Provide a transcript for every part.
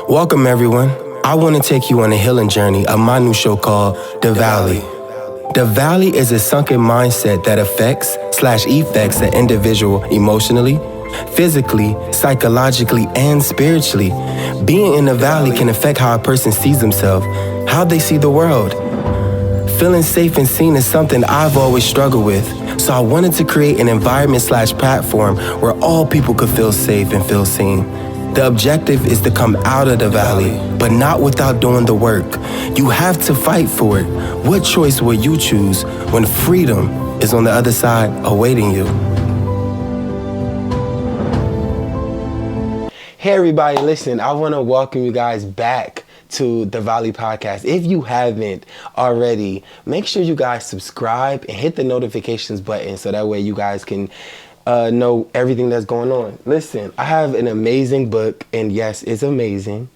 Welcome, everyone. I want to take you on a healing journey of my new show called The Valley. The Valley is a sunken mindset that affects/effects an individual emotionally, physically, psychologically, and spiritually. Being in the valley can affect how a person sees themselves, how they see the world. Feeling safe and seen is something I've always struggled with, so I wanted to create an environment/platform where all people could feel safe and feel seen. The objective is to come out of the valley, but not without doing the work. You have to fight for it. What choice will you choose when freedom is on the other side awaiting you? Hey everybody, listen, I want to welcome you guys back to the Valley Podcast. If you haven't already, make sure you guys subscribe and hit the notifications button so that way you guys can know everything that's going on. Listen, I have an amazing book, and yes, it's amazing.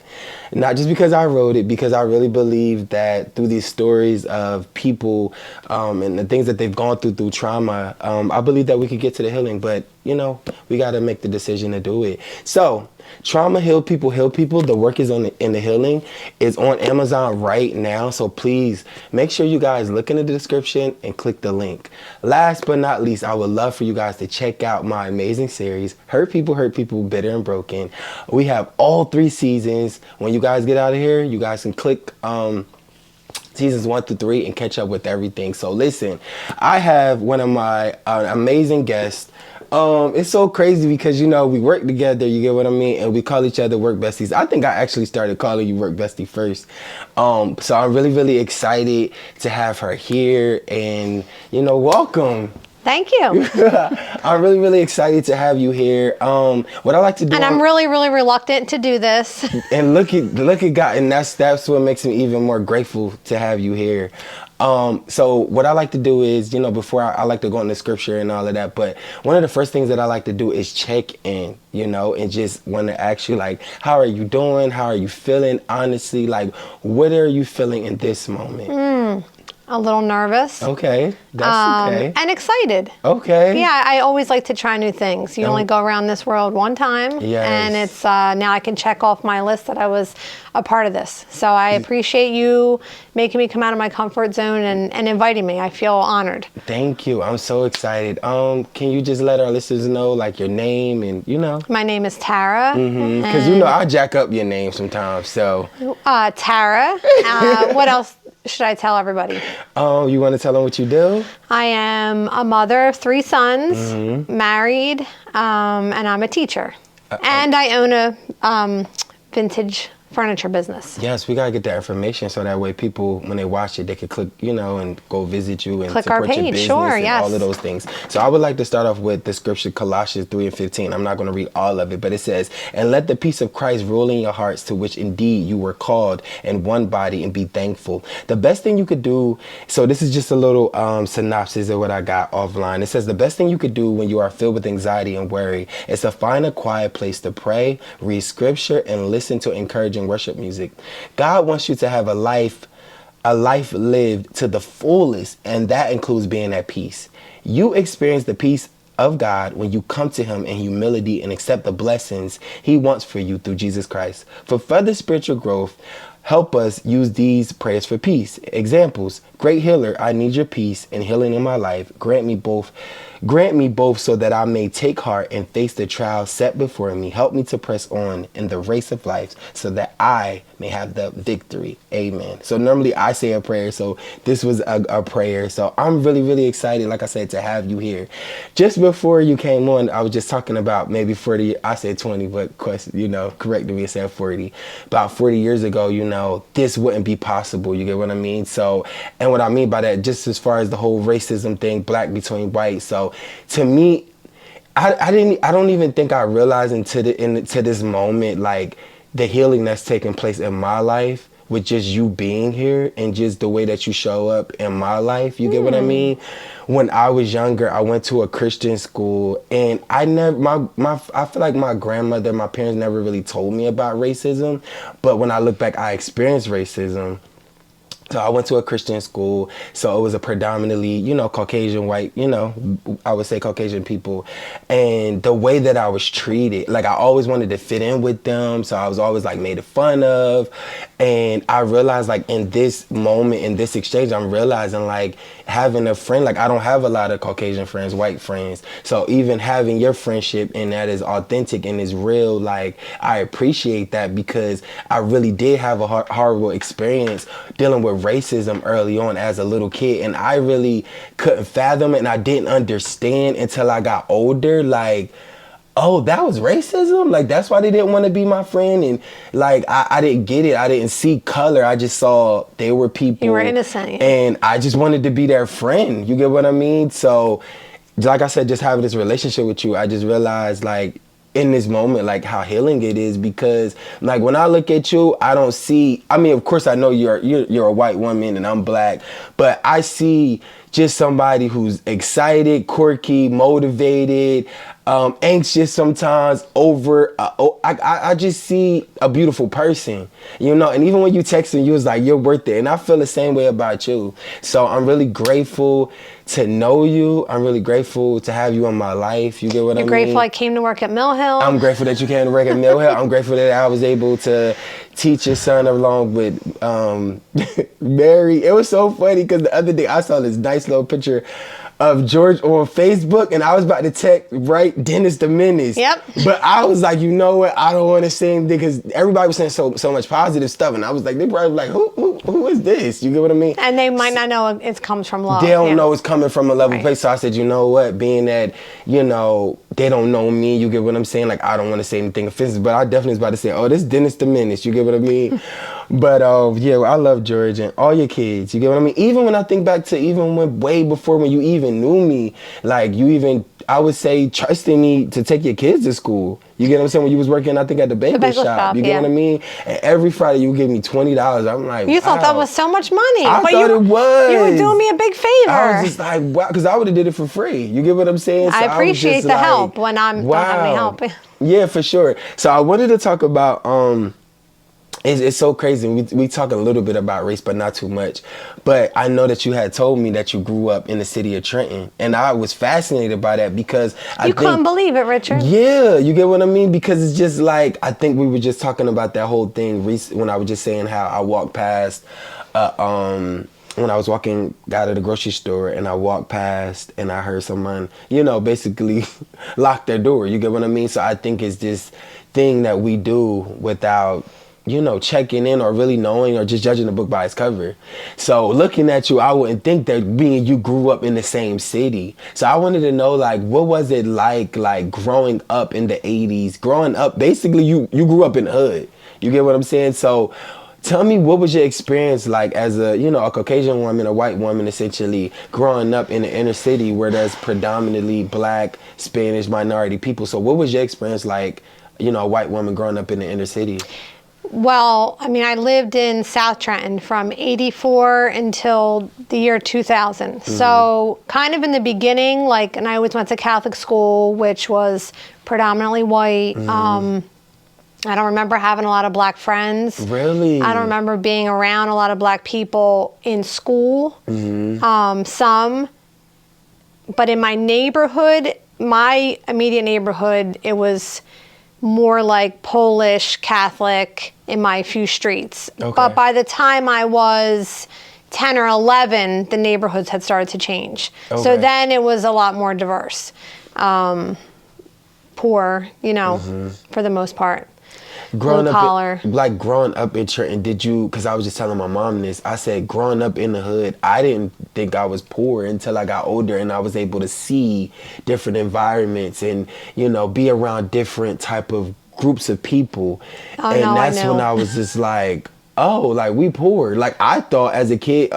Not just because I wrote it, because I really believe that through these stories of people and the things that they've gone through trauma, I believe that we could get to the healing, but you know, we got to make the decision to do it. So, Trauma Heal People, Heal People. The work is in the healing. It's on Amazon right now. So please make sure you guys look in the description and click the link. Last but not least, I would love for you guys to check out my amazing series, Hurt People, Bitter and Broken. We have all 3 seasons. When you guys get out of here, you guys can click seasons 1 through 3 and catch up with everything. So listen, I have one of my amazing guests. It's so crazy because, you know, we work together, you get what I mean? And we call each other work besties. I think I actually started calling you work bestie first. So I'm really, really excited to have her here and, you know, welcome. Thank you. I'm really, really excited to have you here. What I like to do, and I'm really, really reluctant to do this. And look at God, and that's what makes me even more grateful to have you here. So what I like to do is, you know, before I like to go into scripture and all of that, but one of the first things that I like to do is check in, you know, and just want to ask you, like, how are you doing? How are you feeling? Honestly, like, what are you feeling in this moment? A little nervous. Okay, that's okay. And excited. Okay. Yeah, I always like to try new things. You only go around this world one time. Yes. And it's now I can check off my list that I was a part of this. So I appreciate you making me come out of my comfort zone and inviting me. I feel honored. Thank you. I'm so excited. Can you just let our listeners know, like, your name and, you know? My name is Tara. Because, you know, I jack up your name sometimes, so. Tara. What else should I tell everybody? You want to tell them what you do? I am a mother of 3 sons, married, and I'm a teacher. And I own a vintage furniture business. Yes, we got to get that information so that way people, when they watch it, they can click, you know, and go visit you and click support our page. your business Sure, and yes. all of those things. So I would like to start off with the scripture, Colossians 3:15. I'm not going to read all of it, but it says, "And let the peace of Christ rule in your hearts, to which indeed you were called in one body, and be thankful." The best thing you could do, so this is just a little synopsis of what I got offline. It says the best thing you could do when you are filled with anxiety and worry is to find a quiet place to pray, read scripture, and listen to encouraging worship music. God wants you to have a life lived to the fullest, and that includes being at peace. You experience the peace of God when you come to him in humility and accept the blessings he wants for you through Jesus Christ. For further spiritual growth, help us use these prayers for peace. Examples: Great healer, I need your peace and healing in my life. Grant me both so that I may take heart and face the trials set before me. Help me to press on in the race of life so that I may have the victory. Amen. So normally I say a prayer, so this was a prayer. So I'm really, really excited, like I said, to have you here. Just before you came on, I was just talking about maybe 40, I said 20, but you know, corrected me and said 40. About 40 years ago, you know, this wouldn't be possible. You get what I mean? So, and what I mean by that, just as far as the whole racism thing, black between white. So to me, I don't even think I realized into this moment, like, the healing that's taking place in my life with just you being here and just the way that you show up in my life. You get what I mean? When I was younger, I went to a Christian school, and I feel like my grandmother, my parents never really told me about racism. But when I look back, I experienced racism. So I went to a Christian school, so it was a predominantly, Caucasian white, I would say Caucasian people. And the way that I was treated, like I always wanted to fit in with them, so I was always like made fun of. And I realized like in this moment, in this exchange, I'm realizing like having a friend, like I don't have a lot of Caucasian friends, white friends. So even having your friendship and that is authentic and is real, like I appreciate that, because I really did have a horrible experience dealing with racism early on as a little kid, and I really couldn't fathom it, and I didn't understand until I got older, like, oh, that was racism? Like, that's why they didn't want to be my friend? And, like, I didn't get it. I didn't see color. I just saw they were people. You were innocent. Yeah. And I just wanted to be their friend. You get what I mean? So, like I said, just having this relationship with you, I just realized, like, in this moment, like how healing it is, because like when I look at you, I don't see, I mean, of course I know you're a white woman and I'm black, but I see just somebody who's excited, quirky, motivated, anxious sometimes over, I just see a beautiful person, and even when you text me, you was like, you're worth it. And I feel the same way about you. So I'm really grateful to know you. I'm really grateful to have you in my life. You get what I mean? You're grateful I came to work at Mill Hill. I'm grateful that you came to work at Mill Hill. I'm grateful that I was able to teach your son along with Mary. It was so funny because the other day I saw this nice little picture of George on Facebook, and I was about to text Dennis the Menace. Yep. But I was like, you know what? I don't want to say anything, because everybody was saying so much positive stuff, and I was like, they probably like, who is this? You get what I mean? And they might not know it comes from love. They don't know it's coming from a level Right. place. So I said, you know what? Being that, they don't know me, you get what I'm saying? Like, I don't want to say anything offensive, but I definitely was about to say, oh, this Dennis the Menace. You get what I mean? But yeah, I love George and all your kids. You get what I mean? Even when I think back to even when way before when you even knew me, like you even, I would say, trusting me to take your kids to school. You get what I'm saying? When you was working, I think at the bagel shop. You get what I mean? And every Friday you would give me $20. I'm like, you thought that was so much money. I but thought it was. You were doing me a big favor. I was just like, wow, because I would have did it for free. You get what I'm saying? So I appreciate the help when I don't have any wow. help. Yeah, for sure. So I wanted to talk about it's so crazy. We talk a little bit about race, but not too much. But I know that you had told me that you grew up in the city of Trenton, and I was fascinated by that because I couldn't believe it, Richard. Yeah, you get what I mean? Because it's just like, I think we were just talking about that whole thing when I was just saying how I walked past, when I was walking out of the grocery store, and I walked past and I heard someone, basically lock their door. You get what I mean? So I think it's this thing that we do without, checking in or really knowing or just judging the book by its cover. So looking at you, I wouldn't think that me and you grew up in the same city. So I wanted to know, like, what was it like growing up in the 80s? Growing up, basically, you grew up in the hood. You get what I'm saying? So tell me, what was your experience like as a Caucasian woman, a white woman, essentially, growing up in the inner city where there's predominantly Black, Spanish, minority people? So what was your experience like, a white woman growing up in the inner city? Well, I mean, I lived in South Trenton from 84 until the year 2000. Mm-hmm. So kind of in the beginning, and I always went to Catholic school, which was predominantly white. Mm-hmm. I don't remember having a lot of Black friends. Really? I don't remember being around a lot of Black people in school. Mm-hmm. Some. But in my neighborhood, my immediate neighborhood, it was more like Polish, Catholic in my few streets. Okay. But by the time I was 10 or 11, the neighborhoods had started to change. Okay. So then it was a lot more diverse. Poor, mm-hmm. for the most part. Growing up in Trenton, did you, because I was just telling my mom this, I said growing up in the hood, I didn't think I was poor until I got older and I was able to see different environments and, be around different type of groups of people. Oh, and no, that's when I was just like, oh, like we poor. Like I thought as a kid,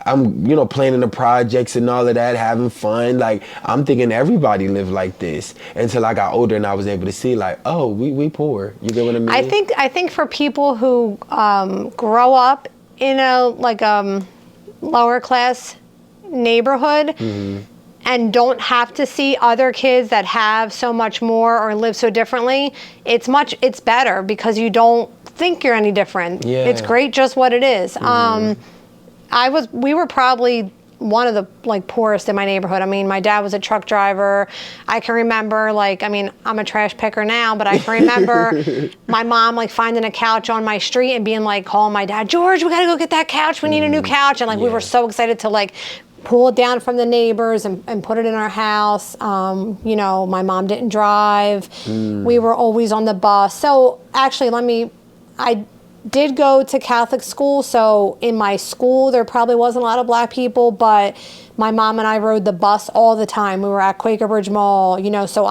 I'm, playing in the projects and all of that, having fun. Like, I'm thinking everybody lived like this until I got older and I was able to see, like, oh, we poor. You get what I mean? I think for people who grow up in a, lower class neighborhood, mm-hmm. and don't have to see other kids that have so much more or live so differently, it's better because you don't think you're any different. Yeah. It's great just what it is. Mm-hmm. we were probably one of the like poorest in my neighborhood. I mean, my dad was a truck driver. I can remember like, I mean, I'm a trash picker now, but I can remember my mom like finding a couch on my street and being like, calling my dad, George, we gotta go get that couch. We need a new couch. And like, we were so excited to like pull it down from the neighbors and put it in our house. You know, my mom didn't drive. We were always on the bus. So actually, I did go to Catholic school, so in my school there probably wasn't a lot of black people, but my mom and I rode the bus all the time. We were at Quaker Bridge Mall, you know, so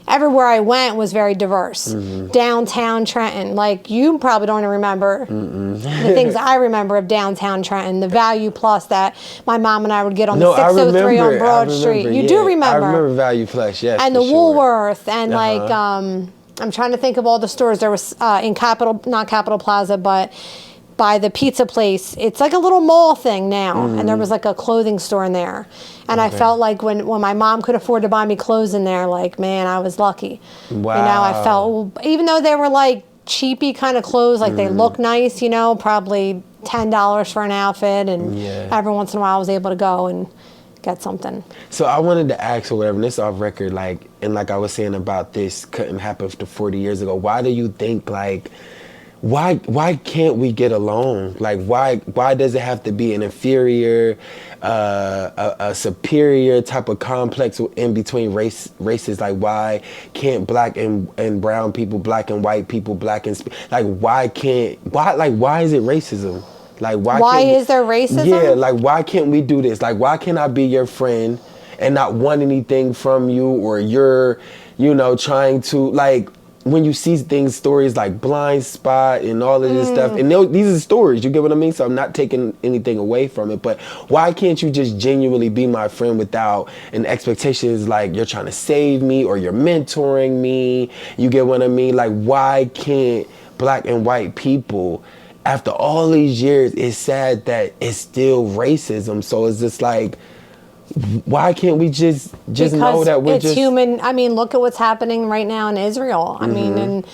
everywhere I went was very diverse. Downtown Trenton, like you probably don't even remember the things I remember of downtown Trenton, the Value Plus that my mom and I would get on the 603 on Broad Street. You do remember? I remember Value Plus, yes. And the Woolworth and like, I'm trying to think of all the stores. There was in not Capitol Plaza, but by the pizza place. It's like a little mall thing now. And there was like a clothing store in there. And I felt like when my mom could afford to buy me clothes in there, like, man, I was lucky. Wow. You know, I felt, even though they were like cheapy kind of clothes, like they look nice, you know, probably $10 for an outfit. And every once in a while I was able to go and get something. So I wanted to ask or whatever, and this off record, like, and like I was saying about this couldn't happen to 40 years ago. Why do you think, like, why can't we get along? Like, why does it have to be an inferior, a superior type of complex in between races? Like, why can't black and brown people, black and white people, black and why is it racism? Like, why is there racism? Yeah, like, why can't we do this? Like, why can't I be your friend and not want anything from you, or you're, you know, trying to, like, when you see things, stories like Blind Spot and all of this stuff, and these are stories, you get what I mean? So I'm not taking anything away from it, but why can't you just genuinely be my friend without an expectation is like you're trying to save me or you're mentoring me? You get what I mean? Like, why can't black and white people, after all these years, it's sad that it's still racism. So it's just like, why can't we just know that we're just human? I mean, look at what's happening right now in Israel. I mean, and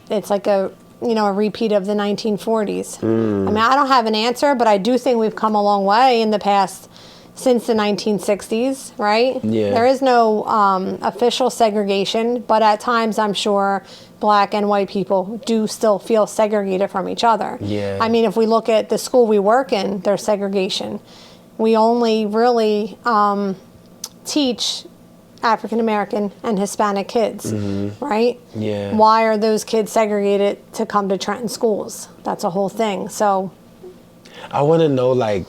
it's like a repeat of the 1940s. I mean, I don't have an answer, but I do think we've come a long way in the past since the 1960s, right? Yeah. There is no official segregation, but at times I'm sure black and white people do still feel segregated from each other. Yeah. I mean, if we look at the school we work in, there's segregation. We only really teach African American and Hispanic kids, right? Yeah. Why are those kids segregated to come to Trenton schools? That's a whole thing. So I want to know, like,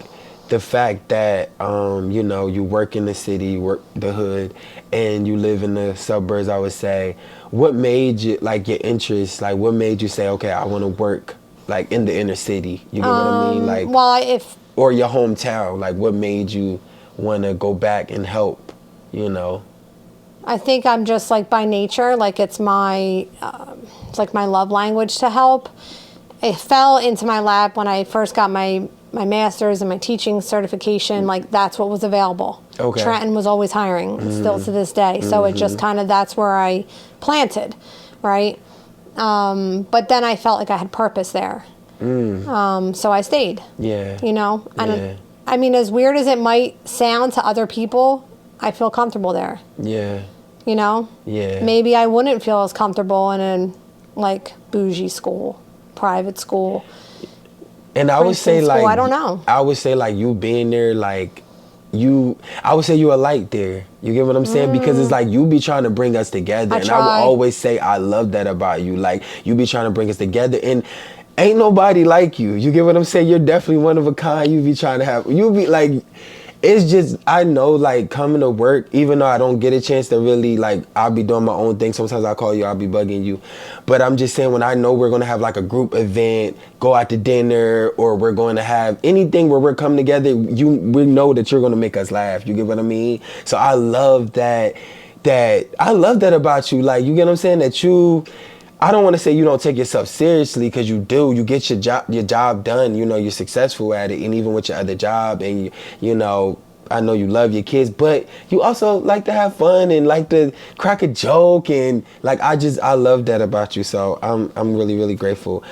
the fact that, you work in the city, you work the hood, and you live in the suburbs, I would say, what made you, like, your interest, like, what made you say, okay, I want to work, like, in the inner city? You get what I mean? Like, or your hometown, like, what made you want to go back and help, you know? I think I'm just, like, by nature, like, it's my love language to help. It fell into my lap when I first got my master's and my teaching certification. Like, that's what was available. Okay. Trenton was always hiring, still to this day. So it just kind of, that's where I planted, right? But then I felt like I had purpose there. So I stayed. Yeah. You know? And yeah. I mean, as weird as it might sound to other people, I feel comfortable there. Yeah. You know? Yeah. Maybe I wouldn't feel as comfortable in a, like, bougie school, private school. And I would say, like, I don't know. I would say, like, you being there, like, I would say you a light there. You get what I'm saying? Because it's like you be trying to bring us together. I would always say I love that about you. Like, you be trying to bring us together. And ain't nobody like you. You get what I'm saying? You're definitely one of a kind. You be trying to have, you be like, it's just, I know, like, coming to work, even though I don't get a chance to really, like, I'll be doing my own thing. Sometimes I call you, I'll be bugging you. But I'm just saying, when I know we're going to have, like, a group event, go out to dinner, or we're going to have anything where we're coming together, we know that you're going to make us laugh. You get what I mean? So I love that about you. Like, you get what I'm saying? That you, I don't want to say you don't take yourself seriously, because you do. You get your job done. You know, you're successful at it, and even with your other job, and you know, I know you love your kids, but you also like to have fun and like to crack a joke, and like I love that about you. So I'm really, really grateful.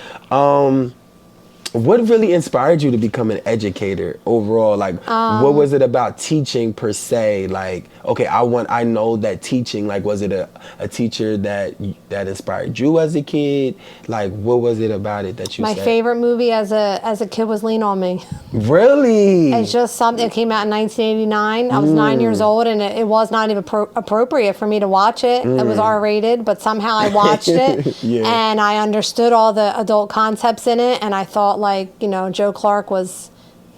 What really inspired you to become an educator overall? Like, what was it about teaching per se? Like, okay, I know that teaching, like, was it a teacher that inspired you as a kid? Like, what was it about it that you My said? favorite movie as a kid was Lean on Me. Really? It's just something that came out in 1989. I was 9 years old, and it was not even appropriate for me to watch it. It was R-rated, but somehow I watched it, Yeah. and I understood all the adult concepts in it, and I thought, like, Joe Clark was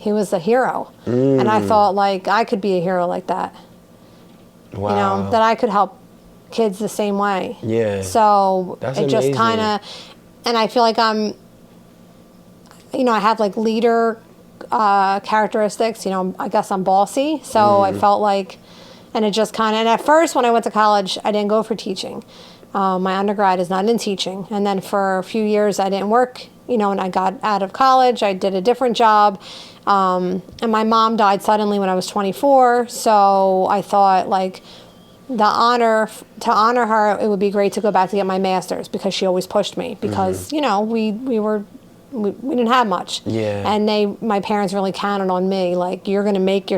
a hero. And I thought, like, I could be a hero like that. Wow. That I could help kids the same way. Yeah. So That's it just amazing. kind of, and I feel like I have like leader characteristics. I guess I'm bossy. So I felt like, and it just kind of, and at first when I went to college, I didn't go for teaching. My undergrad is not in teaching. And then for a few years I didn't work, and I got out of college, I did a different job. And my mom died suddenly when I was 24. So I thought, like, to honor her, it would be great to go back to get my master's, because she always pushed me, because, we didn't have much. Yeah. And my parents really counted on me, like, you're going to make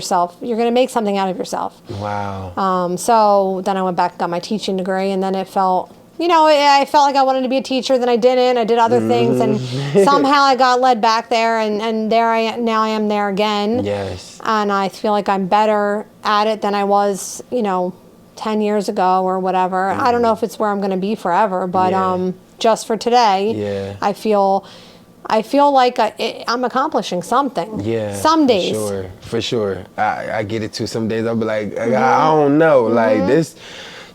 something out of yourself. Wow. So then I went back and got my teaching degree, and then it felt, I felt like I wanted to be a teacher, then I didn't. I did other things, and somehow I got led back there, and now I am there again. Yes. And I feel like I'm better at it than I was, 10 years ago or whatever. I don't know if it's where I'm going to be forever, but Yeah. Just for today, Yeah. I feel like I'm accomplishing something. Yeah. Some days. For sure. I get it too. Some days I'll be like, I don't know. Like this,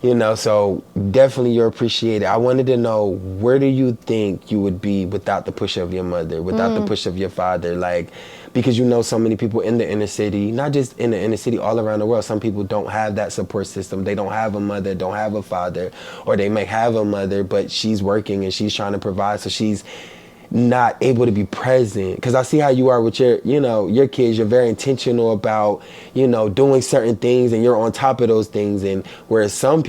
so definitely you're appreciated. I wanted to know, where do you think you would be without the push of your mother, without the push of your father? Like, because so many people in the inner city, not just in the inner city, all around the world, some people don't have that support system. They don't have a mother, don't have a father, or they may have a mother, but she's working and she's trying to provide, so she's not able to be present. Because I see how you are with your kids. You're very intentional about, doing certain things, and you're on top of those things. And whereas some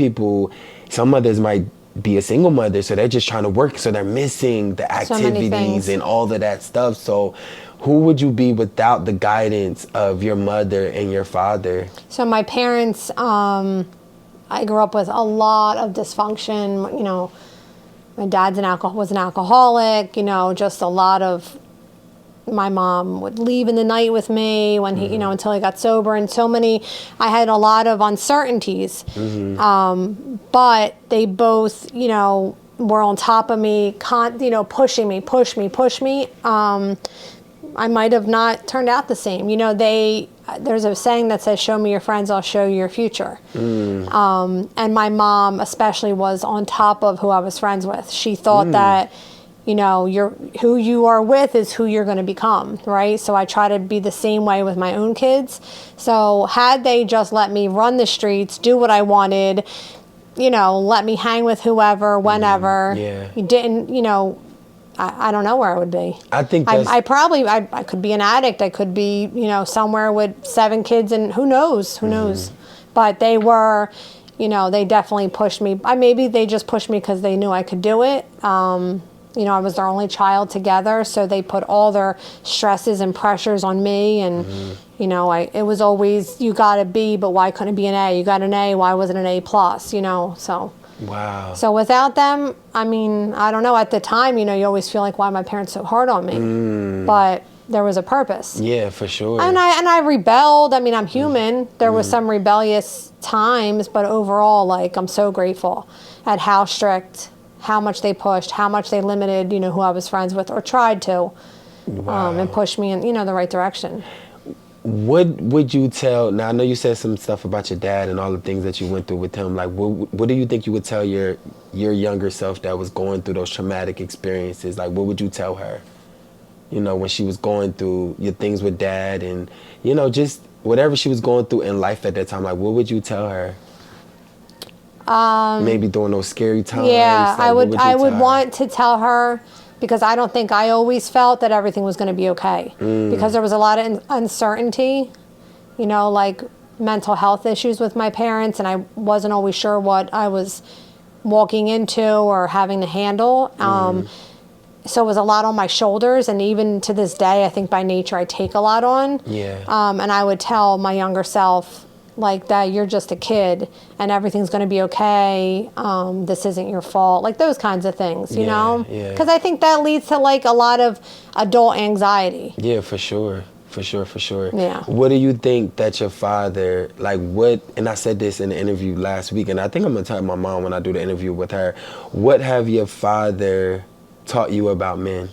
mothers might be a single mother, so they're just trying to work, so they're missing the activities and all of that stuff. So who would you be without the guidance of your mother and your father? So my parents, I grew up with a lot of dysfunction. My dad's was an alcoholic, just a lot of, my mom would leave in the night with me when he, until he got sober, and I had a lot of uncertainties. But they both, were on top of me, pushing me, push me. I might have not turned out the same. There's a saying that says, show me your friends, I'll show you your future. And my mom especially was on top of who I was friends with. She thought that, who you are with is who you're going to become, right? So I try to be the same way with my own kids. So had they just let me run the streets, do what I wanted, let me hang with whoever, whenever, you didn't, I don't know where I would be. I think I could be an addict. I could be, somewhere with 7 kids, and who knows? But they were, they definitely pushed me. Maybe they just pushed me because they knew I could do it. I was their only child together, so they put all their stresses and pressures on me. And, it was always, you got a B, but why couldn't it be an A? You got an A, why wasn't it an A+, so. Wow. So without them, I don't know. At the time, you always feel like, why are my parents so hard on me? But there was a purpose. Yeah, for sure. And I rebelled. I'm human. There was some rebellious times, but overall, like, I'm so grateful at how strict, how much they pushed, how much they limited, who I was friends with or tried to, and pushed me in, the right direction. What would you tell, now I know you said some stuff about your dad and all the things that you went through with him, like what do you think you would tell your younger self that was going through those traumatic experiences? Like, what would you tell her, when she was going through your things with dad and, just whatever she was going through in life at that time? Like, what would you tell her? Maybe during those scary times? Yeah, like, I would want to tell her, because I don't think I always felt that everything was going to be okay. Because there was a lot of uncertainty, like mental health issues with my parents, and I wasn't always sure what I was walking into or having to handle. so it was a lot on my shoulders, and even to this day, I think by nature I take a lot on. Yeah. And I would tell my younger self, like, that you're just a kid and everything's going to be okay. This isn't your fault. Like those kinds of things, you know? Yeah. Because I think that leads to like a lot of adult anxiety. Yeah, for sure. For sure. Yeah. What do you think that your father, like what, and I said this in the interview last week, and I think I'm going to tell my mom when I do the interview with her, what have your father taught you about men?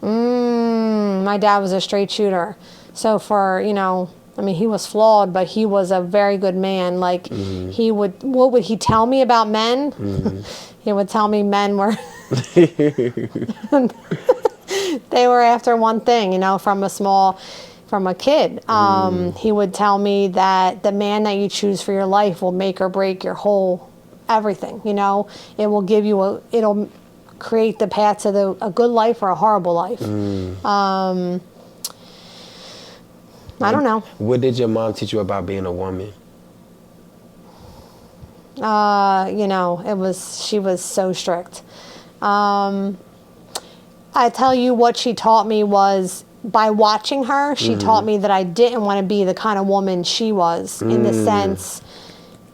My dad was a straight shooter. So for, you know, I mean, he was flawed, but he was a very good man. Like, what would he tell me about men? He would tell me men were, they were after one thing, you know, from a kid. He would tell me that the man that you choose for your life will make or break your whole everything, you know. It will give you it'll create the path to a good life or a horrible life. I don't know. What did your mom teach you about being a woman? You know, she was so strict. I tell you what she taught me was, by watching her, she taught me that I didn't want to be the kind of woman she was, in the sense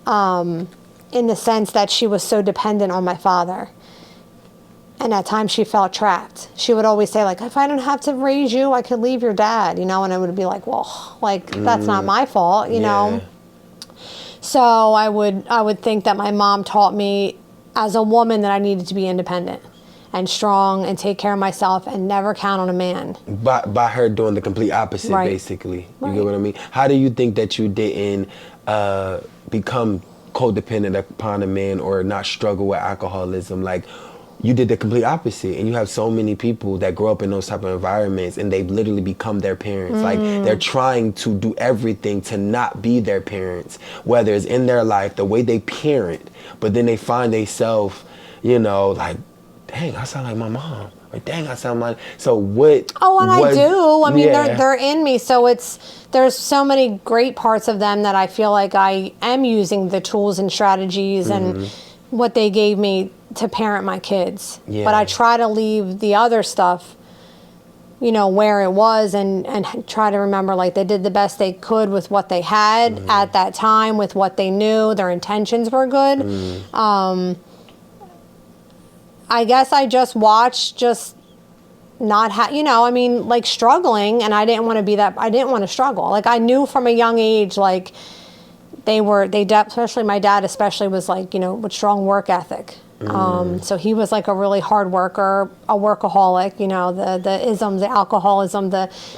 that she was so dependent on my father. And at times she felt trapped. She would always say, like, if I don't have to raise you, I could leave your dad, you know, and I would be like, well, like, that's not my fault, you know. So I would think that my mom taught me as a woman that I needed to be independent and strong and take care of myself and never count on a man. By her doing the complete opposite, basically. You get what I mean? How do you think that you didn't become codependent upon a man or not struggle with alcoholism? Like, you did the complete opposite, and you have so many people that grow up in those type of environments and they've literally become their parents. Like, they're trying to do everything to not be their parents, whether it's in their life, the way they parent, but then they find themselves, you know, like, dang, I sound like my mom. Or dang, I sound like, so what? Oh, and I do. I mean, they're in me. So there's so many great parts of them that I feel like I am using the tools and strategies and what they gave me to parent my kids. But I try to leave the other stuff, you know, where it was, and try to remember, like, they did the best they could with what they had at that time, with what they knew. Their intentions were good. I guess I just watched, not you know, I mean, like, struggling, and I didn't want to be that. I didn't want to struggle. Like, I knew from a young age, like, especially my dad, especially, was like, you know, with strong work ethic. So he was like a really hard worker, a workaholic, you know, the isms, the alcoholism,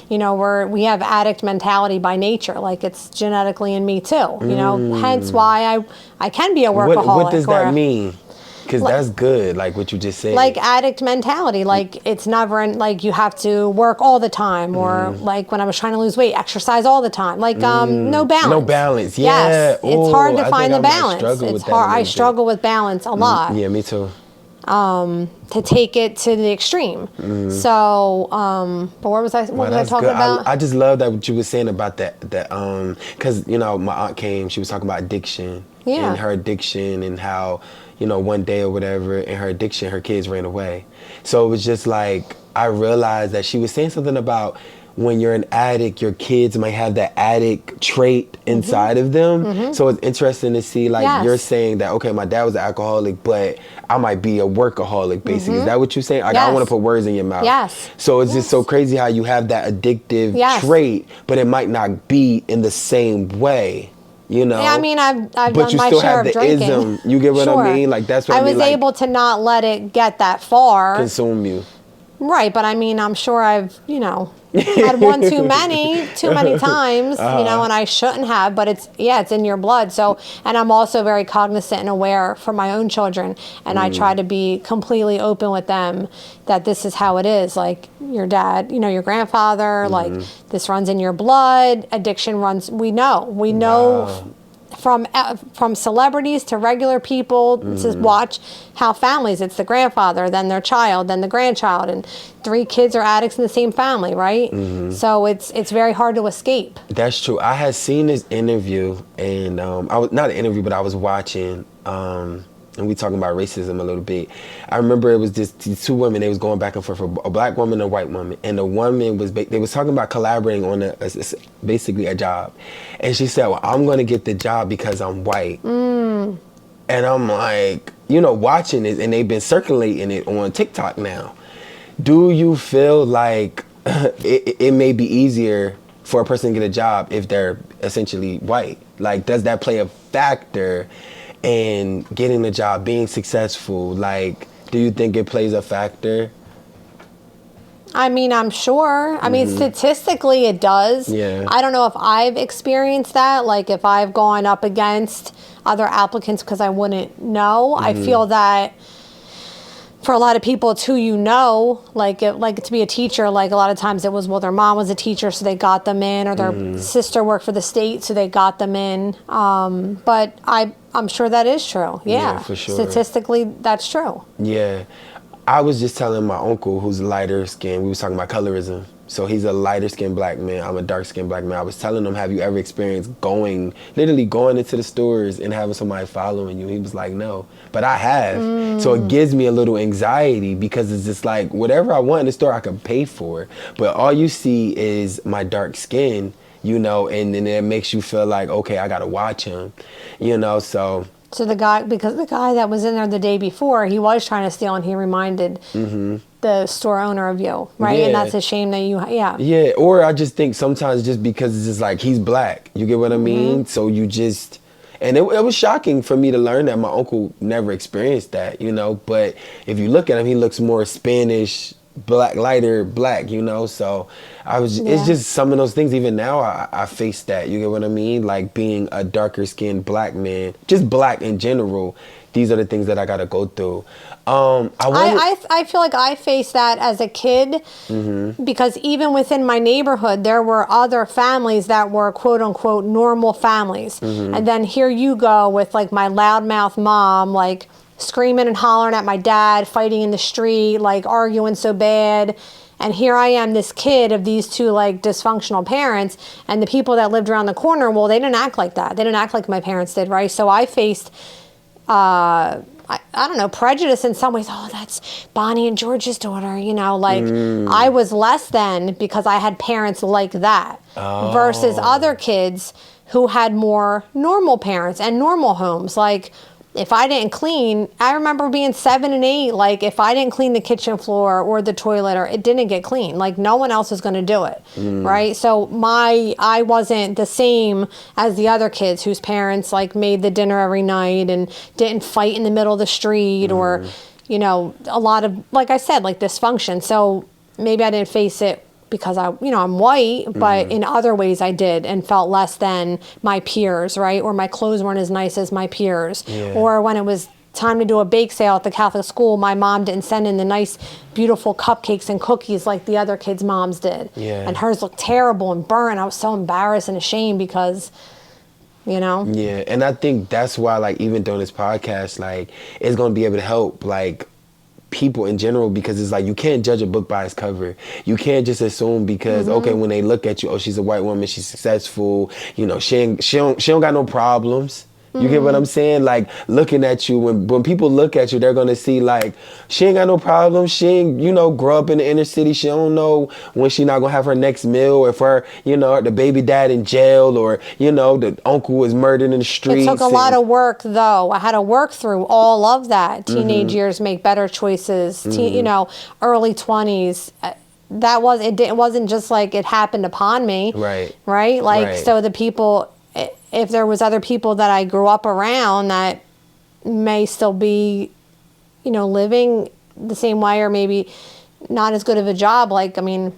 you know, we have addict mentality by nature. Like, it's genetically in me too, you know, hence why I can be a workaholic. What does that mean? Because that's good, like what you just said. Like addict mentality, like it's never, like you have to work all the time, or like when I was trying to lose weight, exercise all the time. Like no balance. No balance, yeah. Yes, it's hard to find the balance. It's hard. I struggle with balance a lot. Yeah, me too. To take it to the extreme. So, but what was I talking about? I just love that what you were saying about that, because, you know, my aunt came, she was talking about addiction. Yeah. And her addiction, and how, you know, one day or whatever, in her addiction, her kids ran away. So it was just like, I realized that she was saying something about when you're an addict, your kids might have that addict trait inside of them. So it's interesting to see, like, you're saying that, okay, my dad was an alcoholic, but I might be a workaholic, basically. Is that what you're saying? Like, I don't want to put words in your mouth. Yes. So it's just so crazy how you have that addictive trait, but it might not be in the same way. You know, yeah, I mean, I've but done you my still share have of the drinking. ism. You get what I mean? Like, that's what I mean. I was able to not let it get that far. Consume you. Right, but I mean, I'm sure I've, you know, had one too many times, you know, and I shouldn't have, but it's in your blood. So, and I'm also very cognizant and aware for my own children, and I try to be completely open with them that this is how it is. Like, your dad, you know, your grandfather, like, this runs in your blood. Addiction runs, we know. Wow. From celebrities to regular people, to watch how families, it's the grandfather, then their child, then the grandchild, and 3 kids are addicts in the same family, right? So it's very hard to escape. That's true. I had seen this interview, and I was not an interview, but I was watching, and and we talking about racism a little bit. I remember it was these two women. They was going back and forth, a black woman and a white woman, and the woman was they was talking about collaborating on basically a job, and she said, "Well, I'm going to get the job because I'm white." And I'm like, watching it, and they've been circulating it on TikTok now. Do you feel like it may be easier for a person to get a job if they're essentially white? Like, does that play a factor in getting the job, being successful? Like, do you think it plays a factor? I mean, I'm sure. I mean, statistically, it does. Yeah. I don't know if I've experienced that, like if I've gone up against other applicants because I wouldn't know. I feel that for a lot of people, it's who you know. Like to be a teacher, like a lot of times it was, well, their mom was a teacher, so they got them in, or their sister worked for the state, so they got them in. But I'm sure that is true. Yeah, for sure. Statistically, that's true. Yeah. I was just telling my uncle, who's lighter skinned, we was talking about colorism. So he's a lighter skinned black man. I'm a dark skinned black man. I was telling him, have you ever experienced literally going into the stores and having somebody following you? He was like, no, but I have. So it gives me a little anxiety because it's just like, whatever I want in the store, I can pay for. But all you see is my dark skin, and then it makes you feel like, okay, I got to watch him, so. So the guy that was in there the day before, he was trying to steal, and he reminded the store owner of you, right? Yeah. And that's a shame that Yeah, or I just think sometimes just because it's just like, he's black, you get what I mean? So you just, and it was shocking for me to learn that my uncle never experienced that, but if you look at him, he looks more Spanish, lighter black, so it's just some of those things. Even now I face that, you get what I mean? Like being a darker skinned black man, just black in general, these are the things that I gotta go through. I feel like I faced that as a kid because even within my neighborhood there were other families that were quote unquote normal families, and then here you go with like my loudmouth mom, like screaming and hollering at my dad, fighting in the street, like arguing so bad. And here I am, this kid of these two like dysfunctional parents, and the people that lived around the corner, well, they didn't act like that. They didn't act like my parents did, right? So I faced, I don't know, prejudice in some ways. Oh, that's Bonnie and George's daughter, I was less than because I had parents like that versus other kids who had more normal parents and normal homes. Like, if I didn't clean, I remember being 7 and 8, like if I didn't clean the kitchen floor or the toilet or it didn't get clean, like no one else is going to do it, right? So I wasn't the same as the other kids whose parents like made the dinner every night and didn't fight in the middle of the street or, a lot of, like I said, like dysfunction. So maybe I didn't face it because I'm white, but in other ways I did and felt less than my peers, right? Or my clothes weren't as nice as my peers. Yeah. Or when it was time to do a bake sale at the Catholic school, my mom didn't send in the nice, beautiful cupcakes and cookies like the other kids' moms did. Yeah. And hers looked terrible and burnt. I was so embarrassed and ashamed because, Yeah, and I think that's why, like, even doing this podcast, like, it's going to be able to help, like, people in general, because it's like you can't judge a book by its cover. You can't just assume because okay, when they look at you, oh, she's a white woman, she's successful, she don't got no problems. You get what I'm saying? Like, looking at you, when people look at you, they're gonna see like she ain't got no problems. She ain't grow up in the inner city. She don't know when she not gonna have her next meal, or if her the baby dad in jail, or the uncle was murdered in the streets. It took a lot of work, though. I had to work through all of that. Teenage years, make better choices. Early 20s. It wasn't just like it happened upon me. Right. Right. Like, Right. so the people. If there was other people that I grew up around that may still be, living the same way or maybe not as good of a job. Like, no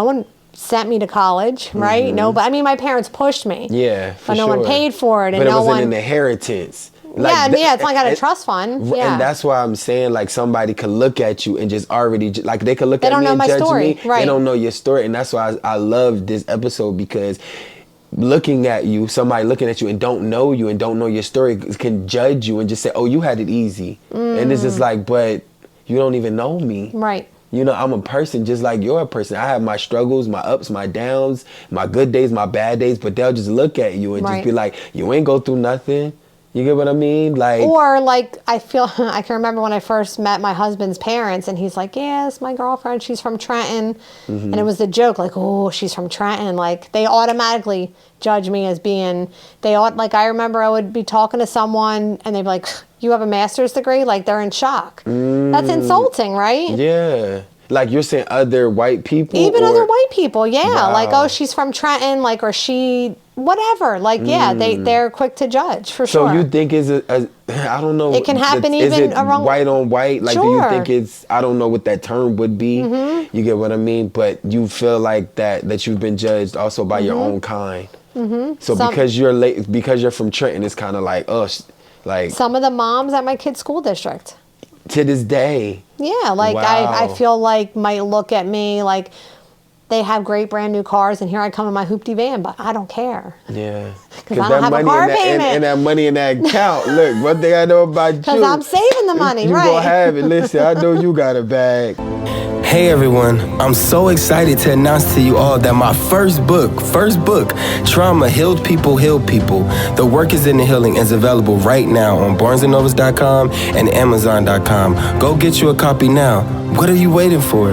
one sent me to college, right? No, but my parents pushed me. Yeah, for but no sure. one paid for it, and but it no wasn't one. an inheritance. It's like I had a trust fund. Yeah. And that's why I'm saying, like, somebody could look at you and just already, like, they could look They at don't me know and my judge story. me. Right. They don't know your story. And that's why I love this episode, because looking at you, somebody looking at you and don't know you and don't know your story can judge you and just say, oh, you had it easy. And it's just like, but you don't even know me. Right. I'm a person just like you're a person. I have my struggles, my ups, my downs, my good days, my bad days, but they'll just look at you and just be like, you ain't go through nothing. You get what I mean? Like, Or like I feel I can remember when I first met my husband's parents, and he's like, "Yes, my girlfriend, she's from Trenton," and it was the joke, like, "Oh, she's from Trenton." Like they automatically judge me as being like I remember I would be talking to someone, and they'd be like, "You have a master's degree?" Like they're in shock. That's insulting, right? yeah. Like you're saying other white people? Even or- other white people, yeah. Wow. Like, oh, she's from Trenton, like, or she, whatever. Like, yeah, they're quick to judge, for So sure. you think is it? I don't know. It can happen is even it around- white on white? Like, do you Sure. think it's? I don't know what that term would be. You get what I mean? But you feel like that you've been judged also by your own kind. So because you're late, because you're from Trenton, it's kind of like us, like Some of the moms at my kid's school district. to this day. Yeah, like I Wow. feel like might look at me like they have great brand new cars, and here I come in my hoopty van, but I don't care. Yeah, I don't have a car in that, payment. and that money in that account. Look, one thing I know about you, Because I'm saving the money, you right? gonna have it. Listen, I know you got a bag. Hey everyone, I'm so excited to announce to you all that my first book, Trauma Healed People Heal People. The Work is in the Healing is available right now on barnesandnovas.com and amazon.com. Go get you a copy now. What are you waiting for?